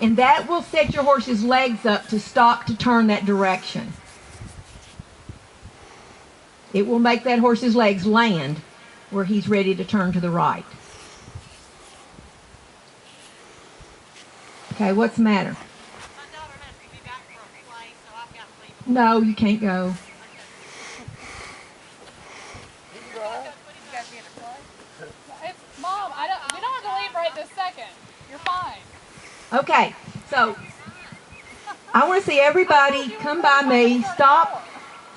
And that will set your horse's legs up to stop to turn that direction. It will make that horse's legs land where he's ready to turn to the right. Okay, what's the matter? No, you can't go. Mom, we don't have to leave right this second. You're fine. Okay, so I want to see everybody come by me, stop,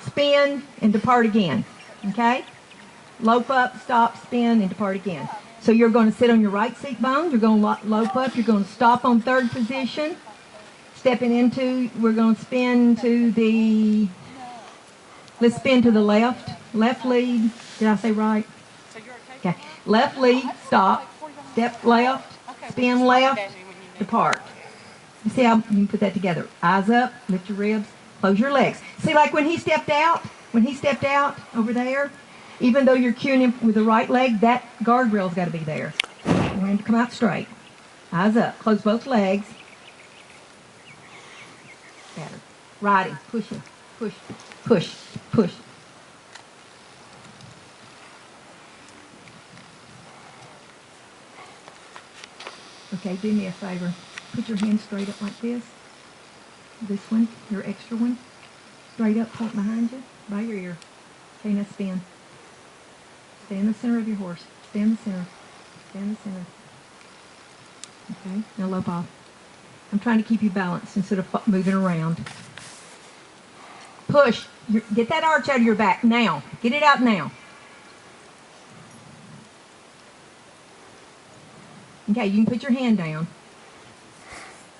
spin, and depart again. Okay? Lope up, stop, spin, and depart again. So you're going to sit on your right seat bone. You're going to lope up. You're going to stop on third position. Stepping into, we're going to spin to the, let's spin to the left. Left lead. Did I say right? Okay. Left lead, stop. Step left, spin left, depart. You see how you can put that together? Eyes up, lift your ribs, close your legs. See, like when he stepped out over there, even though you're cueing him with the right leg, that guardrail's got to be there. You want him to come out straight. Eyes up, close both legs. Better. Ride him, push him, push, push, push. Okay, do me a favor. Put your hand straight up like this. This one, your extra one. Straight up, point behind you, by your ear. Okay, now spin. Stay in the center of your horse. Stay in the center. Stay in the center. Okay, now lope off. I'm trying to keep you balanced instead of moving around. Push. Get that arch out of your back now. Get it out now. Okay, you can put your hand down.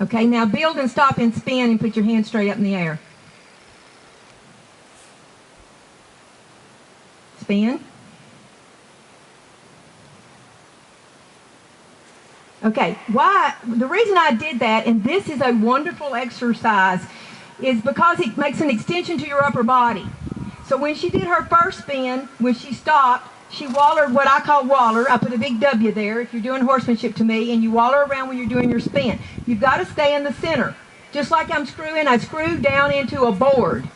Okay, now build and stop and spin and put your hand straight up in the air. Spin. Okay, why? The reason I did that, and this is a wonderful exercise, is because it makes an extension to your upper body. So when she did her first spin, when she stopped, she wallered, what I call waller. I put a big W there if you're doing horsemanship to me, and you waller around when you're doing your spin. You've got to stay in the center. Just like I'm screwing, I screw down into a board.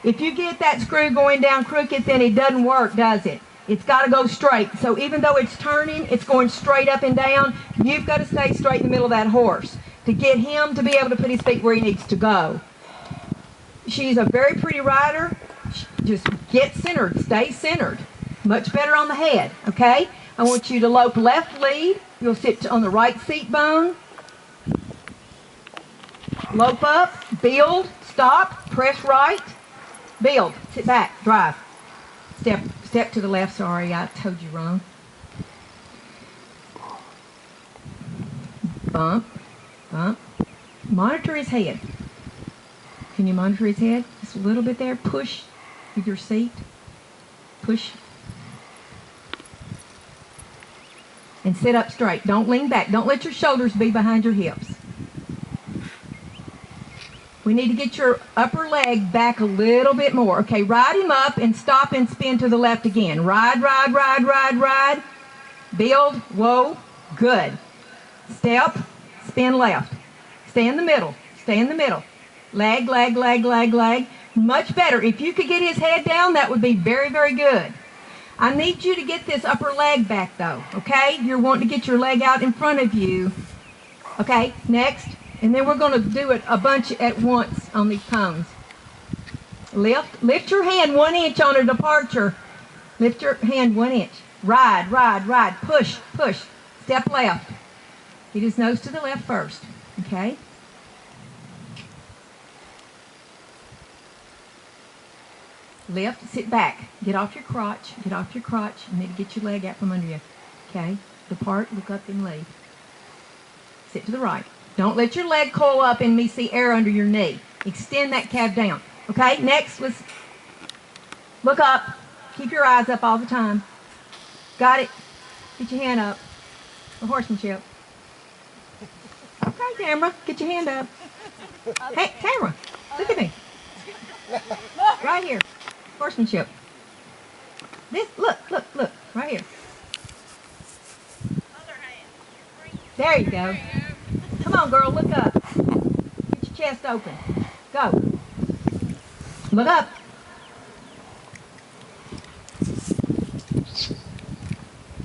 If you get that screw going down crooked, then it doesn't work, does it? It's got to go straight. So even though it's turning, it's going straight up and down. You've got to stay straight in the middle of that horse to get him to be able to put his feet where he needs to go. She's a very pretty rider. Just get centered. Stay centered. Much better on the head, okay? I want you to lope left lead. You'll sit on the right seat bone. Lope up, build, stop, press right, build, sit back, drive. Step to the left, sorry, I told you wrong. Bump, bump. Monitor his head. Can you monitor his head? Just a little bit there. Push with your seat. Push. And sit up straight. Don't lean back. Don't let your shoulders be behind your hips. We need to get your upper leg back a little bit more. Okay, ride him up and stop and spin to the left again. Ride, ride, ride, ride, ride. Build, whoa, good. Step, spin left. Stay in the middle. Stay in the middle. Leg, leg, leg, leg, leg. Much better. If you could get his head down, that would be very, very good. I need you to get this upper leg back though, okay? You're wanting to get your leg out in front of you. Okay, next. And then we're going to do it a bunch at once on these cones. Lift your hand 1 inch on a departure. Lift your hand 1 inch. Ride, ride, ride. Push, push. Step left. Get his nose to the left first, okay? Lift, sit back. Get off your crotch. Get off your crotch. You need to get your leg out from under you. Okay? Depart, look up, and leave. Sit to the right. Don't let your leg coil up and me see air under your knee. Extend that calf down. Okay? Next, let's look up. Keep your eyes up all the time. Got it? Get your hand up. For horsemanship. Okay, camera. Get your hand up. Hey, camera. Look at me. Right here. Horsemanship. This, look, right here. There you go. Come Come on, girl, look up. Get your chest open. Go. Look up.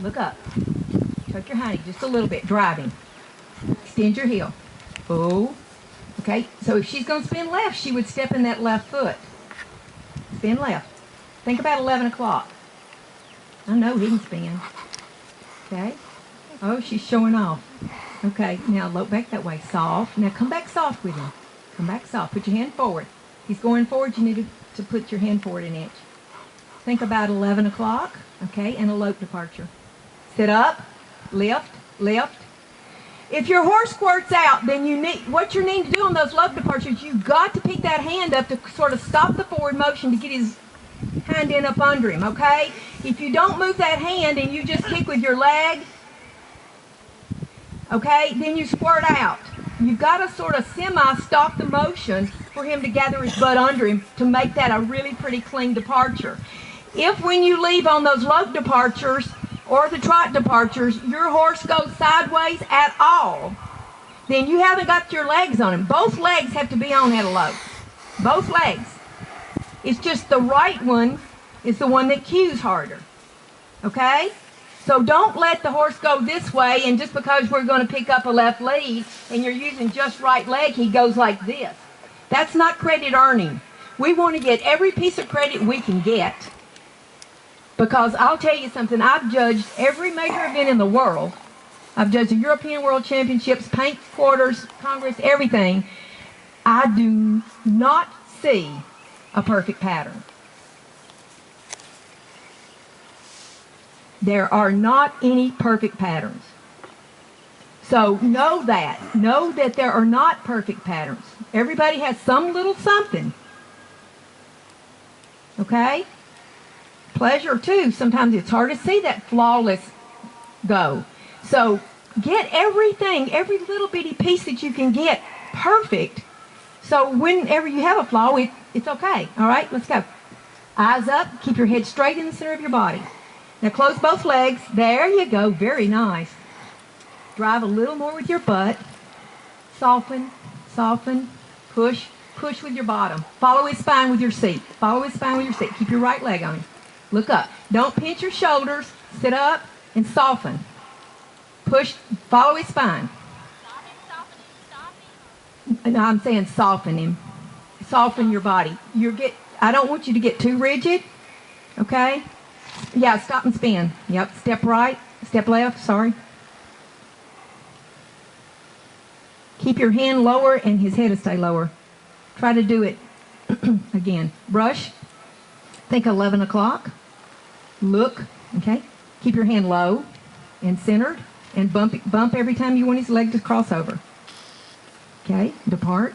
Look up. Tuck your hiney just a little bit. Driving. Extend your heel. Oh. Okay, so if she's going to spin left, she would step in that left foot. Spin left. Think about 11 o'clock. I know he can spin. Okay. Oh, she's showing off. Okay, now look back that way. Soft. Now come back soft with him. Come back soft. Put your hand forward. He's going forward. You need to put your hand forward an inch. Think about 11 o'clock. Okay, and a lope departure. Sit up. Lift. Lift. If your horse squirts out, then what you need to do on those lope departures, you've got to pick that hand up to sort of stop the forward motion to get his hind end up under him, okay? If you don't move that hand and you just kick with your leg, okay, then you squirt out. You've got to sort of semi-stop the motion for him to gather his butt under him to make that a really pretty clean departure. If when you leave on those lope departures or the trot departures, your horse goes sideways at all, then you haven't got your legs on him. Both legs have to be on at a lope. Both legs. It's just the right one is the one that cues harder. Okay? So don't let the horse go this way, and just because we're going to pick up a left lead and you're using just right leg, he goes like this. That's not credit earning. We want to get every piece of credit we can get. Because I'll tell you something, I've judged every major event in the world. I've judged the European World Championships, paint quarters, Congress, everything. I do not see a perfect pattern. There are not any perfect patterns. So know that. Know that there are not perfect patterns. Everybody has some little something. Okay? Pleasure too. Sometimes it's hard to see that flawless go. So get everything, every little bitty piece that you can get perfect. So whenever you have a flaw, it's okay. All right, let's go. Eyes up. Keep your head straight in the center of your body. Now close both legs. There you go. Very nice. Drive a little more with your butt. Soften, soften, push, push with your bottom. Follow his spine with your seat. Follow his spine with your seat. Keep your right leg on him. Look up. Don't pinch your shoulders. Sit up and soften. Push, follow his spine. No, I'm saying soften him. Soften your body. I don't want you to get too rigid. Okay? Yeah, stop and spin. Yep, step right, step left, sorry. Keep your hand lower and his head will stay lower. Try to do it again. Brush. Think 11 o'clock. Look, okay? Keep your hand low and centered and bump every time you want his leg to cross over. Okay, depart.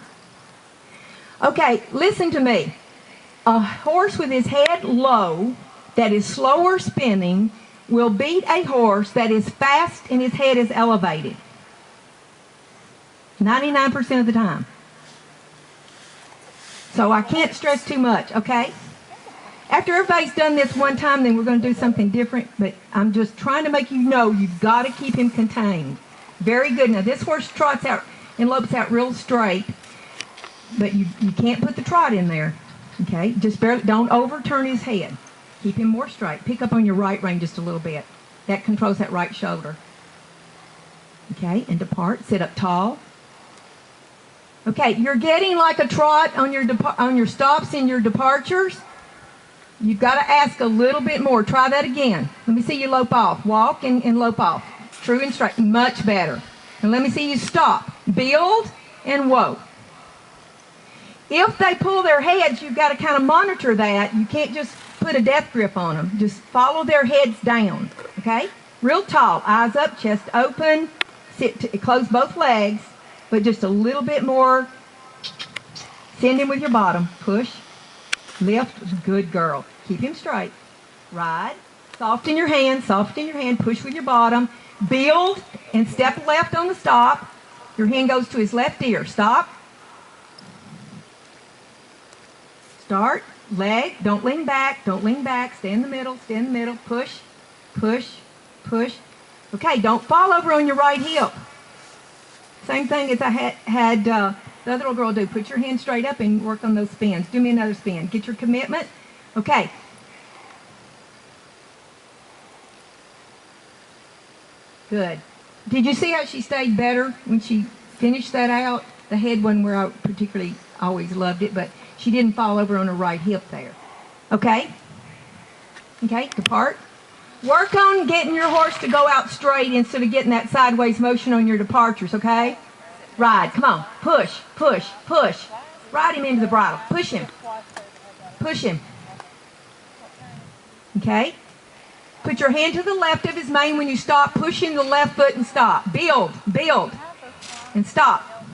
Okay, listen to me. A horse with his head low that is slower spinning will beat a horse that is fast and his head is elevated. 99% of the time. So I can't stress too much, okay? After everybody's done this one time, then we're going to do something different, but I'm just trying to make you know you've got to keep him contained. Very good. Now this horse trots out and lopes out real straight, but you can't put the trot in there, okay? Just barely, don't overturn his head. Keep him more straight. Pick up on your right rein just a little bit. That controls that right shoulder. Okay, and depart. Sit up tall. Okay, you're getting like a trot on your stops and your departures. You've got to ask a little bit more. Try that again. Let me see you lope off. Walk and lope off. True and straight. Much better. And let me see you stop. Build and whoa. If they pull their heads, you've got to kind of monitor that. You can't just put a death grip on them. Just follow their heads down. Okay? Real tall. Eyes up, chest open. Close both legs, but just a little bit more. Send him with your bottom. Push. Lift. Good girl. Keep him straight. Ride. Soften your hand. Soften your hand. Push with your bottom. Build and step left on the stop. Your hand goes to his left ear. Stop. Start. Leg. Don't lean back. Don't lean back. Stay in the middle. Stay in the middle. Push. Push. Push. Okay, don't fall over on your right hip. Same thing as I had the other little girl do. Put your hand straight up and work on those spins. Do me another spin. Get your commitment. Okay. Good. Did you see how she stayed better when she finished that out? The head one where I particularly always loved it, but she didn't fall over on her right hip there. Okay? Okay, depart. Work on getting your horse to go out straight instead of getting that sideways motion on your departures, okay? Ride, come on. Push, push, push. Ride him into the bridle. Push him. Push him. Okay? Put your hand to the left of his mane when you stop. Push in the left foot and stop. Build, build, and stop.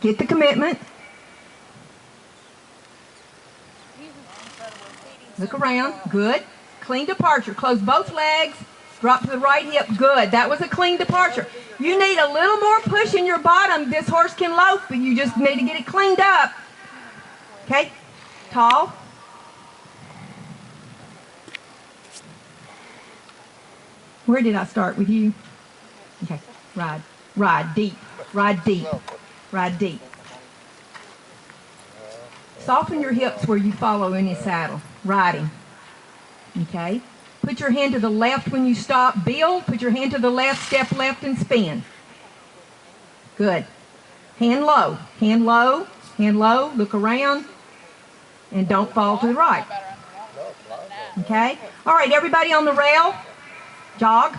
Get the commitment. Look around. Good. Clean departure. Close both legs. Drop to the right hip. Good. That was a clean departure. You need a little more push in your bottom. This horse can loaf, but you just need to get it cleaned up. Okay? Tall. Where did I start with you? Okay. Ride. Ride deep. Ride deep. Ride deep. Soften your hips where you follow in his saddle. Riding. Okay? Put your hand to the left when you stop. Build. Put your hand to the left. Step left and spin. Good. Hand low. Hand low. Hand low. Look around. And don't fall to the right. Okay? All right, everybody on the rail. Jog.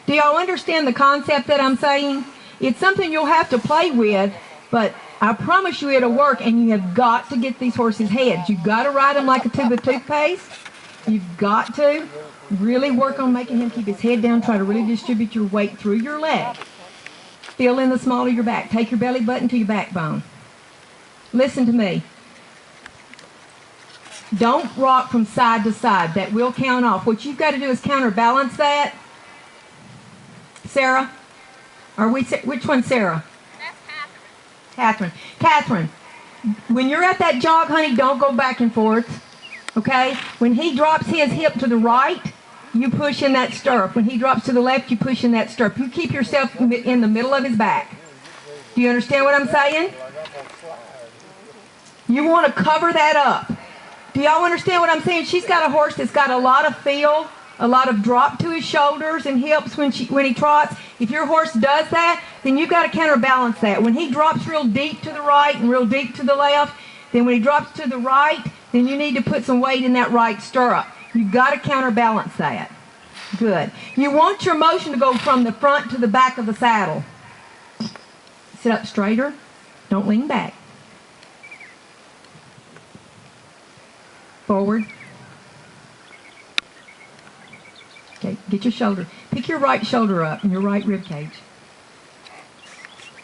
Do y'all understand the concept that I'm saying? It's something you'll have to play with, but I promise you it'll work, and you have got to get these horses' heads. You've got to ride them like a tube of toothpaste. You've got to really work on making him keep his head down. Try to really distribute your weight through your leg. Feel in the small of your back. Take your belly button to your backbone. Listen to me. Don't rock from side to side. That will count off. What you've got to do is counterbalance that. Sarah? Which one's Sarah? That's Catherine. Catherine, when you're at that jog, honey, don't go back and forth. Okay? When he drops his hip to the right, you push in that stirrup. When he drops to the left, you push in that stirrup. You keep yourself in the middle of his back. Do you understand what I'm saying? You want to cover that up. Do y'all understand what I'm saying? She's got a horse that's got a lot of feel, a lot of drop to his shoulders and hips when he trots. If your horse does that, then you've got to counterbalance that. When he drops real deep to the right and real deep to the left, then when he drops to the right, then you need to put some weight in that right stirrup. You've got to counterbalance that. Good. You want your motion to go from the front to the back of the saddle. Sit up straighter. Don't lean back. Forward. Okay, get your shoulder. Pick your right shoulder up and your right rib cage.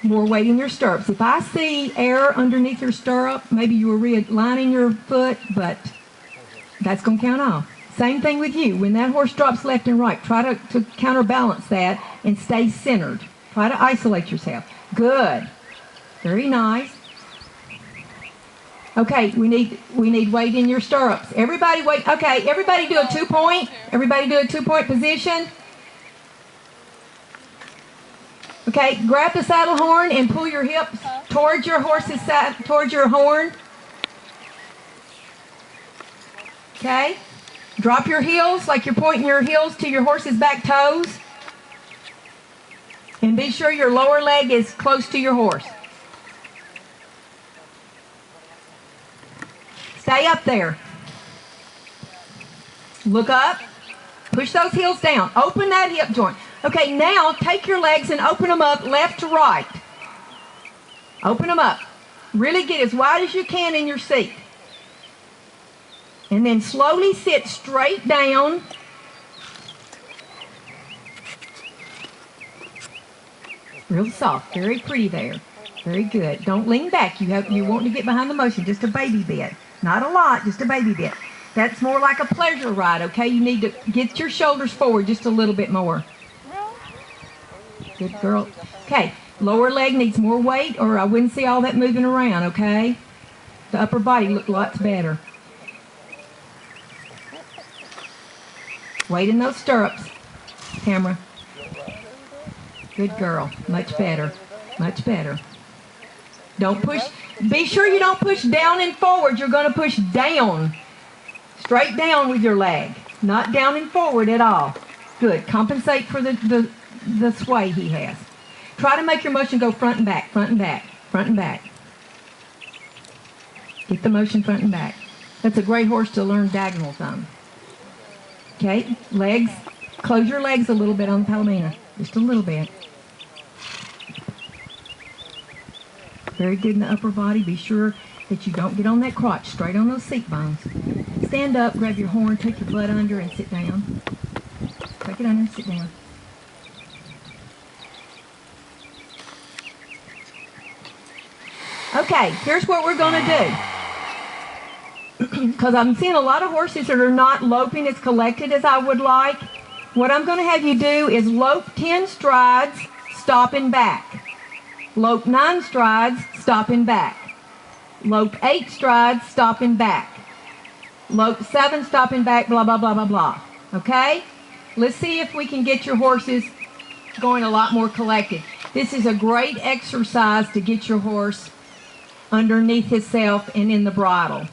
More weight in your stirrups. If I see air underneath your stirrup, maybe you were realigning your foot, but that's going to count off. Same thing with you. When that horse drops left and right, try to counterbalance that and stay centered. Try to isolate yourself. Good. Very nice. Okay, we need weight in your stirrups. Everybody wait. Okay, everybody do a 2-point. Everybody do a 2-point position. Okay, grab the saddle horn and pull your hips towards your horse's towards your horn. Okay. Drop your heels like you're pointing your heels to your horse's back toes. And be sure your lower leg is close to your horse. Stay up there. Look up. Push those heels down. Open that hip joint. Okay, now take your legs and open them up left to right. Open them up. Really get as wide as you can in your seat. And then slowly sit straight down. Real soft. Very pretty there. Very good. Don't lean back. You want to get behind the motion. Just a baby bit. Not a lot, just a baby bit. That's more like a pleasure ride, okay? You need to get your shoulders forward just a little bit more. Good girl. Okay, lower leg needs more weight or I wouldn't see all that moving around, okay? The upper body looked lots better. Weight in those stirrups. Camera. Good girl. Much better. Much better. Don't push. Be sure you don't push down and forward. You're going to push down. Straight down with your leg. Not down and forward at all. Good. Compensate for the sway he has. Try to make your motion go front and back, front and back, front and back. Get the motion front and back. That's a great horse to learn diagonals on. Okay, legs. Close your legs a little bit on the Palomino. Just a little bit. Very good in the upper body. Be sure that you don't get on that crotch, straight on those seat bones. Stand up, grab your horn, take your butt under, and sit down. Take it under and sit down. Okay, here's what we're going to do. Because I'm seeing a lot of horses that are not loping as collected as I would like. What I'm going to have you do is lope 10 strides, stopping back. Lope 9 strides, stopping back. Lope 8 strides, stopping back. Lope 7, stopping back, blah, blah, blah, blah, blah. Okay? Let's see if we can get your horses going a lot more collected. This is a great exercise to get your horse underneath himself and in the bridle.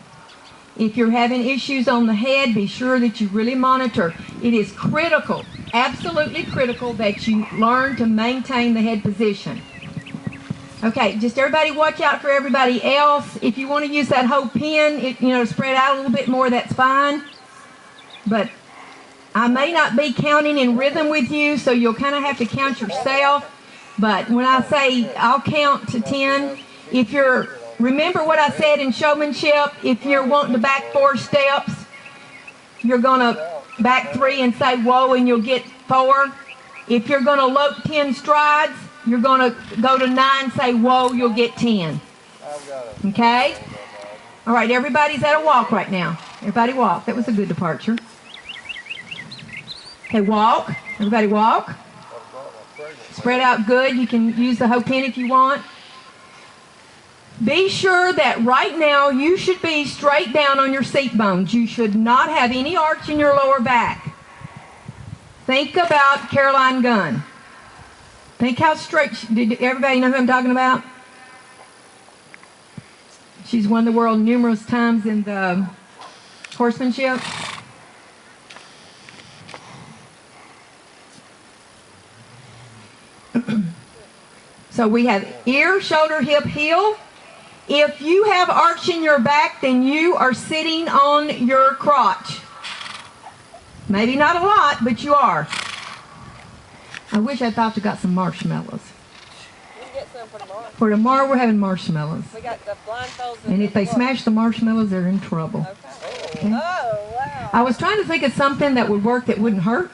If you're having issues on the head, be sure that you really monitor. It is critical, absolutely critical, that you learn to maintain the head position. Okay, just everybody watch out for everybody else. If you want to use that whole pin, spread out a little bit more, that's fine. But I may not be counting in rhythm with you, so you'll kind of have to count yourself. But when I say I'll count to 10, remember what I said in showmanship, if you're wanting to back 4 steps, you're going to back 3 and say whoa, and you'll get 4. If you're going to lope 10 strides, you're going to go to 9, say whoa, you'll get 10. Okay? All right, everybody's at a walk right now. Everybody walk. That was a good departure. Okay, walk. Everybody walk. Spread out good. You can use the whole pin if you want. Be sure that right now you should be straight down on your seat bones. You should not have any arch in your lower back. Think about Caroline Gunn. Think how straight. Did everybody know who I'm talking about? She's won the world numerous times in the horsemanship. So we have ear, shoulder, hip, heel. If you have arch in your back, then you are sitting on your crotch. Maybe not a lot, but you are. I wish I thought you got some marshmallows. We'll get some for tomorrow. For tomorrow, we're having marshmallows. We got the blindfolds. And if they smash the marshmallows, they're in trouble. Okay. Okay? Oh, wow. I was trying to think of something that would work that wouldn't hurt.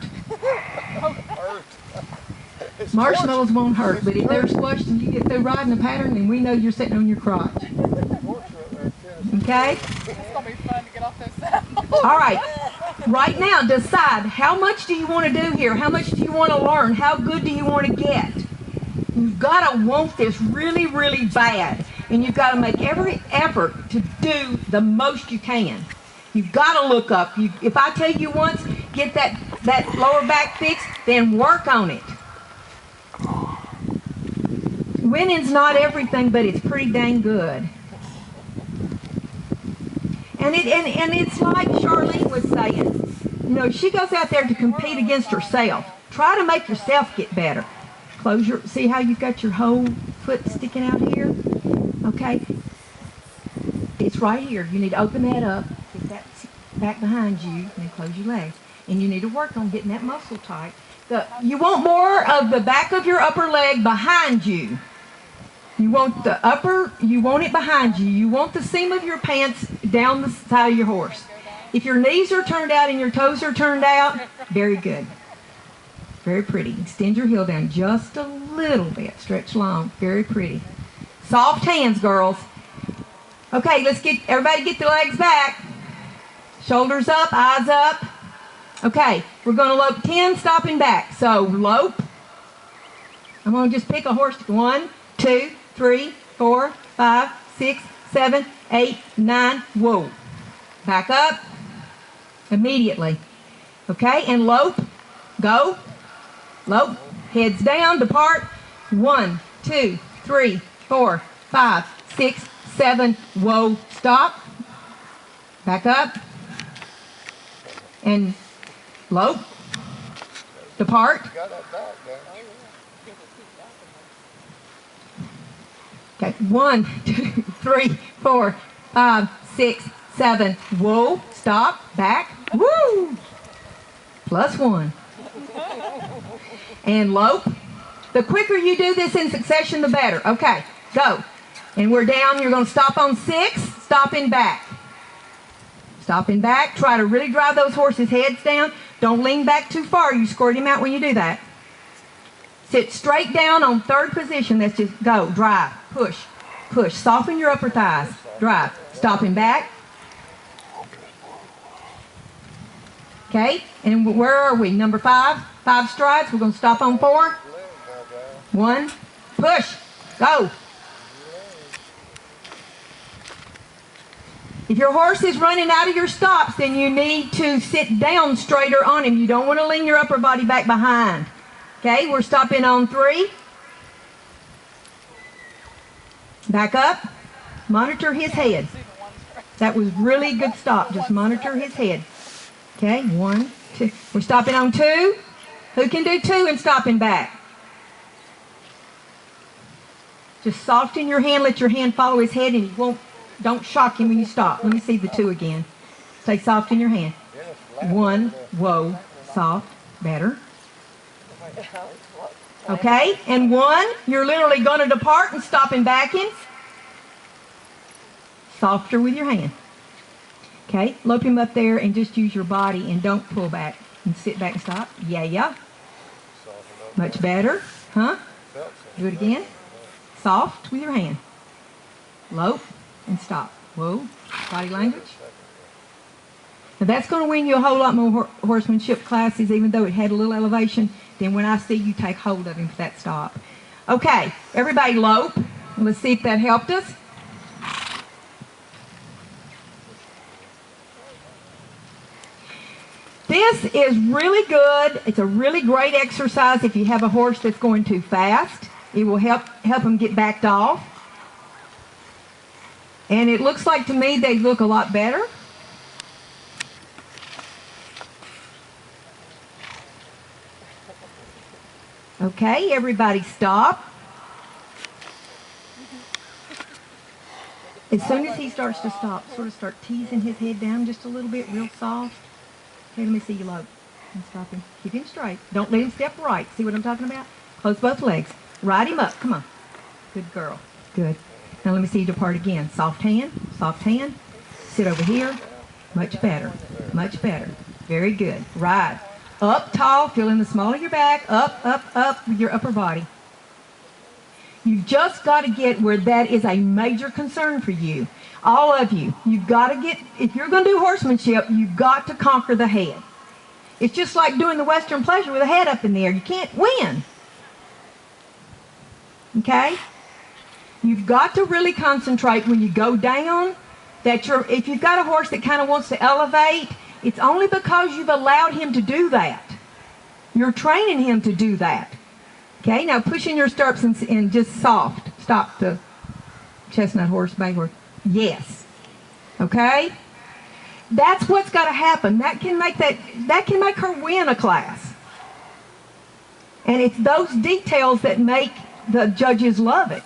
Marshmallows won't hurt, but if they're squished and you get through riding a pattern, then we know you're sitting on your crotch. Okay? It's going to be fun to get off those saddles. All right. Right now, decide how much do you want to do here? How much do you want to learn? How good do you want to get? You've got to want this really, really bad. And you've got to make every effort to do the most you can. You've got to look up. If I tell you once, get that lower back fixed, then work on it. Winning's not everything, but it's pretty dang good. And it's like Charlene was saying. She goes out there to compete against herself. Try to make yourself get better. See how you've got your whole foot sticking out here? Okay. It's right here. You need to open that up. Get that back behind you, and then close your legs. And you need to work on getting that muscle tight. You want more of the back of your upper leg behind you. You want it behind you. You want the seam of your pants down the side of your horse. If your knees are turned out and your toes are turned out, very good. Very pretty. Extend your heel down just a little bit. Stretch long. Very pretty. Soft hands, girls. Okay, everybody get the legs back. Shoulders up, eyes up. Okay, we're going to lope 10, stopping back. So lope. I'm going to just pick a horse. 1, 2, 3, 4, 5, 6, 7, 8, 9. Whoa. Back up. Immediately. Okay, and lope. Go. Lope. Heads down, depart. 1, 2, 3, 4, 5, 6, 7. Whoa, stop. Back up. And lope. Depart. Okay, 1, 2, 3, 4, 5, 6, 7. Whoa, stop, back. Woo! +1. And lope. The quicker you do this in succession, the better. Okay, go. And we're down. You're going to stop on 6, stopping back. Stopping back. Try to really drive those horses' heads down. Don't lean back too far. You squirt him out when you do that. Sit straight down on 3rd position. That's just go. Drive. Push. Push. Soften your upper thighs. Drive. Stopping back. Okay, and where are we? Number 5. 5 strides. We're going to stop on 4. 1. Push. Go. If your horse is running out of your stops, then you need to sit down straighter on him. You don't want to lean your upper body back behind. Okay, we're stopping on 3. Back up. Monitor his head. That was really good stop. Just monitor his head. Okay, 1, 2. We're stopping on 2. Who can do 2 and stopping back? Just soften your hand. Let your hand follow his head, and he won't. Don't shock him when you stop. Let me see the 2 again. Stay soft in your hand. 1. Whoa. Soft. Better. Okay, and 1. You're literally going to depart and stop and back him. Softer with your hand. Okay, lope him up there and just use your body and don't pull back. And sit back and stop. Yeah. Much better. Huh? Do it again. Soft with your hand. Lope and stop. Whoa. Body language. Now that's going to win you a whole lot more horsemanship classes, even though it had a little elevation, than when I see you take hold of him for that stop. Okay, everybody lope. Let's see if that helped us. This is really good. It's a really great exercise if you have a horse that's going too fast. It will help them get backed off. And it looks like to me they look a lot better. Okay, everybody stop. As soon as he starts to stop, sort of start teasing his head down just a little bit, real soft. Okay, let me see you lope. And stop him. Keep him straight. Don't let him step right. See what I'm talking about? Close both legs. Ride him up. Come on. Good girl. Good. Now let me see you depart again. Soft hand. Soft hand. Sit over here. Much better. Much better. Very good. Ride. Up tall. Feeling the small of your back. Up, up, up with your upper body. You've just got to get where that is a major concern for you. All of you. You've got to get, if you're going to do horsemanship, you've got to conquer the head. It's just like doing the Western pleasure with a head up in the air. You can't win. Okay? You've got to really concentrate when you go down that if you've got a horse that kind of wants to elevate, it's only because you've allowed him to do that. You're training him to do that. Okay, now push in your stirrups and just soft. Stop the chestnut horse, bay horse. Yes. Okay? That's what's got to happen. That can make her win a class. And it's those details that make the judges love it.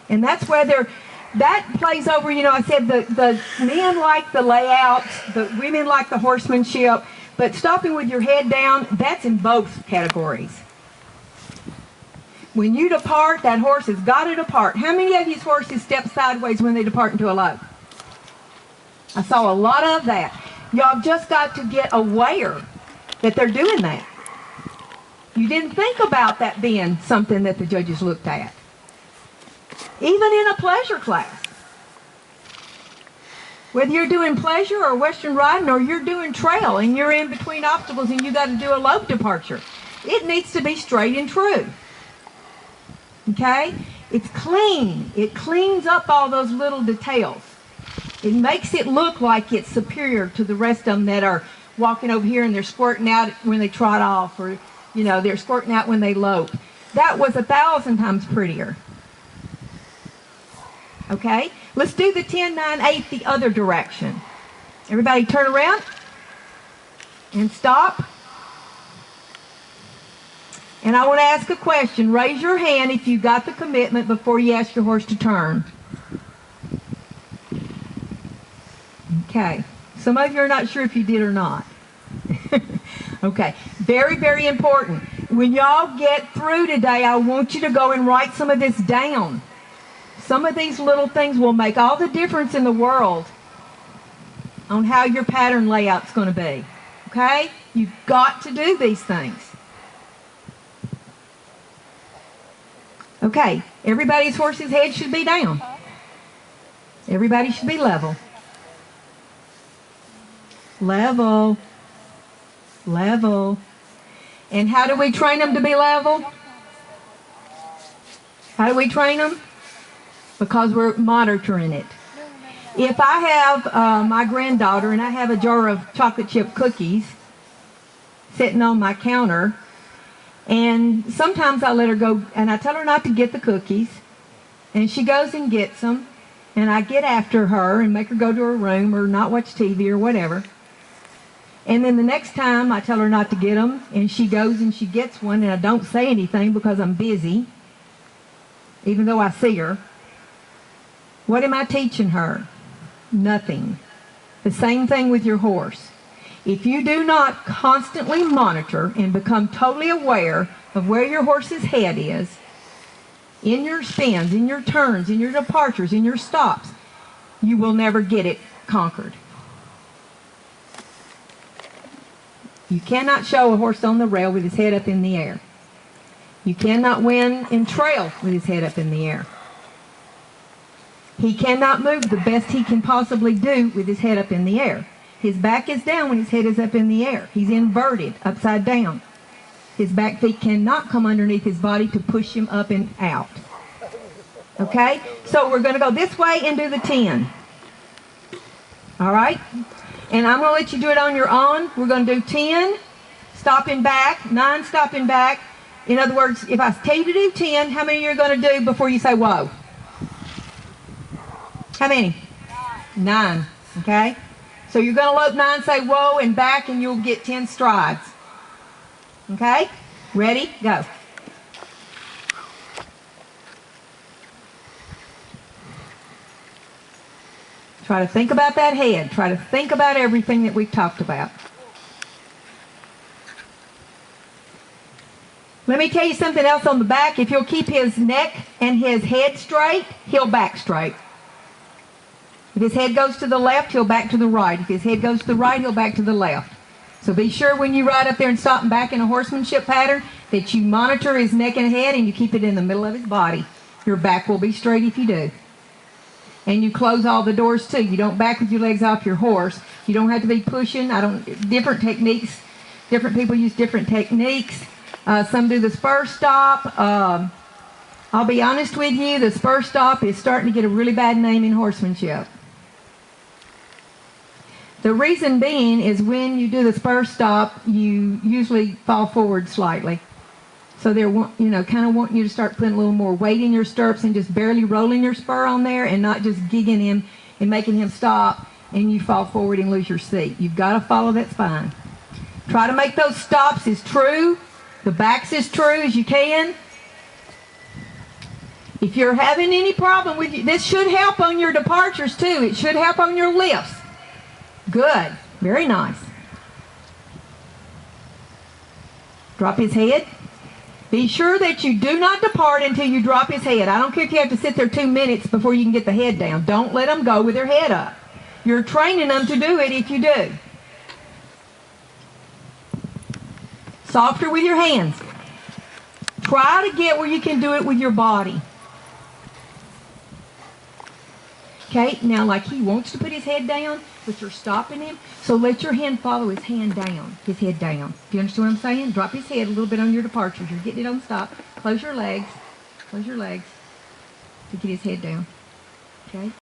And that's where that plays over, you know, I said the men like the layouts, the women like the horsemanship, but stopping with your head down, that's in both categories. When you depart, that horse has got to depart. How many of these horses step sideways when they depart into a lope? I saw a lot of that. Y'all just got to get aware that they're doing that. You didn't think about that being something that the judges looked at. Even in a pleasure class. Whether you're doing pleasure or Western riding or you're doing trail and you're in between obstacles and you got to do a lope departure, it needs to be straight and true. Okay? It's clean. It cleans up all those little details. It makes it look like it's superior to the rest of them that are walking over here and they're squirting out when they trot off, or, you know, they're squirting out when they lope. That was 1,000 times prettier. Okay? Let's do the 10, 9, 8 the other direction. Everybody turn around and stop. And I want to ask a question. Raise your hand if you got the commitment before you ask your horse to turn. Okay. Some of you are not sure if you did or not. Okay. Very, very important. When y'all get through today, I want you to go and write some of this down. Some of these little things will make all the difference in the world on how your pattern layout's going to be. Okay? You've got to do these things. Okay, everybody's horse's head should be down. Everybody should be level. Level. Level. And how do we train them to be level? How do we train them? Because we're monitoring it. If I have my granddaughter and I have a jar of chocolate chip cookies sitting on my counter, and sometimes I let her go, and I tell her not to get the cookies, and she goes and gets them, and I get after her and make her go to her room or not watch TV or whatever. And then the next time I tell her not to get them, and she goes and she gets one, and I don't say anything because I'm busy, even though I see her. What am I teaching her? Nothing. The same thing with your horse. If you do not constantly monitor and become totally aware of where your horse's head is, in your spins, in your turns, in your departures, in your stops, you will never get it conquered. You cannot show a horse on the rail with his head up in the air. You cannot win in trail with his head up in the air. He cannot move the best he can possibly do with his head up in the air. His back is down when his head is up in the air. He's inverted, upside down. His back feet cannot come underneath his body to push him up and out. Okay? So we're going to go this way and do the 10. All right? And I'm going to let you do it on your own. We're going to do 10, stopping back, 9, stopping back. In other words, if I tell you to do 10, how many are you going to do before you say whoa? How many? 9. Okay? So you're going to lope 9, say whoa, and back, and you'll get 10 strides. Okay? Ready? Go. Try to think about that head. Try to think about everything that we've talked about. Let me tell you something else on the back. If he'll keep his neck and his head straight, he'll back straight. If his head goes to the left, he'll back to the right. If his head goes to the right, he'll back to the left. So be sure when you ride up there and stop and back in a horsemanship pattern that you monitor his neck and head and you keep it in the middle of his body. Your back will be straight if you do. And you close all the doors too. You don't back with your legs off your horse. You don't have to be pushing. Different techniques. Different people use different techniques. Some do the spur stop. I'll be honest with you, the spur stop is starting to get a really bad name in horsemanship. The reason being is when you do the spur stop, you usually fall forward slightly. So they're, kind of wanting you to start putting a little more weight in your stirrups and just barely rolling your spur on there and not just gigging him and making him stop and you fall forward and lose your seat. You've got to follow that spine. Try to make those stops as true, the backs as true as you can. If you're having any problem with you, this should help on your departures too. It should help on your lifts. Good. Very nice. Drop his head. Be sure that you do not depart until you drop his head. I don't care if you have to sit there 2 minutes before you can get the head down. Don't let them go with their head up. You're training them to do it if you do. Softer with your hands. Try to get where you can do it with your body. Okay, now like he wants to put his head down, but you're stopping him, so let your hand follow his hand down, his head down. Do you understand what I'm saying? Drop his head a little bit on your departures. You're getting it on stop. Close your legs to get his head down. Okay?